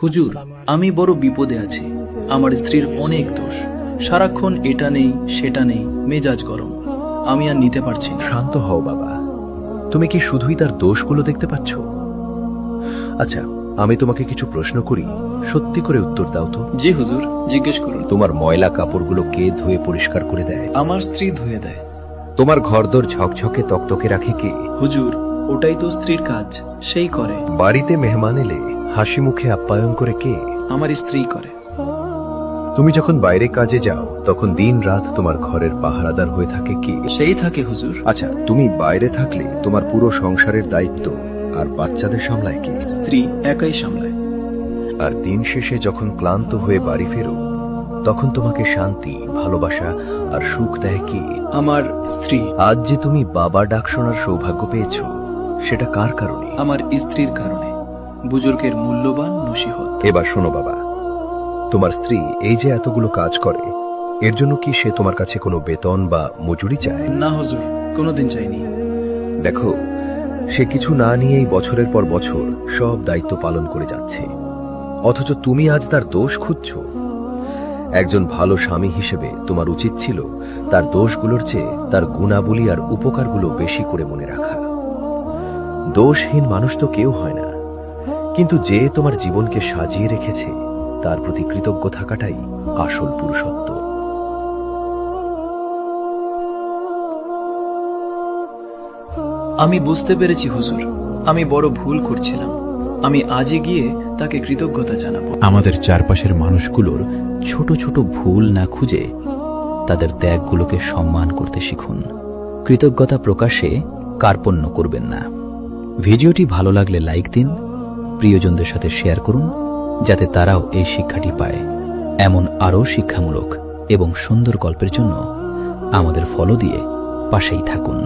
হুজুর, আমি বড় বিপদে আছি। আমার স্ত্রীর অনেক দোষ, সারাক্ষণ এটা নেই সেটা নেই, মেজাজ গরম। আমি আর নিতে পারছি না। শান্ত হও বাবা, তুমি কি শুধুই তার দোষগুলো দেখতে পাচ্ছ? আচ্ছা, আমি তোমাকে কিছু প্রশ্ন করি, সত্যি করে উত্তর দাও তো। জি হুজুর, জিজ্ঞেস করুন। তোমার ময়লা কাপড়গুলো কে ধুয়ে পরিষ্কার করে দেয়? আমার স্ত্রী ধুয়ে দেয়। তোমার ঘরদোর ঝকঝকে তকতকে রাখে কে? হুজুর, ওটাই তো স্ত্রীর কাজ, সেই করে। বাড়িতে মেহমান এলে হাসি মুখে আপ্যায়ন করে কে? আমার স্ত্রী করে। তুমি যখন বাইরে কাজে যাও তখন দিন রাত তোমার ঘরের পাহারাদার হয়ে থাকে কে? সেই থাকে হুজুর। আচ্ছা, তুমি বাইরে থাকলে তোমার পুরো সংসারের দায়িত্ব আর বাচ্চাদের সামলায় কে? স্ত্রী একাই সামলায়। আর দিন শেষে যখন ক্লান্ত হয়ে বাড়ি ফেরো তখন তোমাকে শান্তি, ভালোবাসা আর সুখ দেয় কে? আমার স্ত্রী। আজ যে তুমি বাবা ডাক শোনার সৌভাগ্য পেয়েছো, সেটা কার কারণে? আমার স্ত্রীর কারণে। বুজুর্গের মূল্যবান নসিহত। এবার শোনো বাবা, তোমার স্ত্রী এই যে এতগুলো কাজ করে, এর জন্য কি সে তোমার কাছে কোনো বেতন বা মজুরি চায়? না হুজুর, কোনোদিন চাইনি। দেখো, সে কিছু না নিয়েই বছরের পর বছর সব দায়িত্ব পালন করে যাচ্ছে, অথচ তুমি আজ তার দোষ খুঁজছ। একজন ভালো স্বামী হিসেবে তোমার উচিত ছিল তার দোষগুলোর চেয়ে তার গুণাবলী আর উপকারগুলো বেশি করে মনে রাখা। দোষহীন মানুষ তো কেউ হয় না, কিন্তু যে তোমার জীবনকে সাজিয়ে রেখেছে তার প্রতি কৃতজ্ঞ থাকাটাই আসল পুরুষত্ব। আমি বুঝতে পেরেছি হুজুর, আমি বড় ভুল করছিলাম। আমি আজই গিয়ে তাকে কৃতজ্ঞতা জানাবো। আমাদের চারপাশের মানুষগুলোর ছোট ছোট ভুল না খুঁজে তাদের ত্যাগগুলোকে সম্মান করতে শিখুন। কৃতজ্ঞতা প্রকাশে কার্পণ্য করবেন না। ভিডিওটি ভালো লাগলে লাইক দিন, প্রিয়জনদের সাথে শেয়ার করুন, যাতে তারাও এই শিক্ষাটি পায়। এমন আরও শিক্ষামূলক এবং সুন্দর গল্পের জন্য আমাদের ফলো দিয়ে পাশেই থাকুন।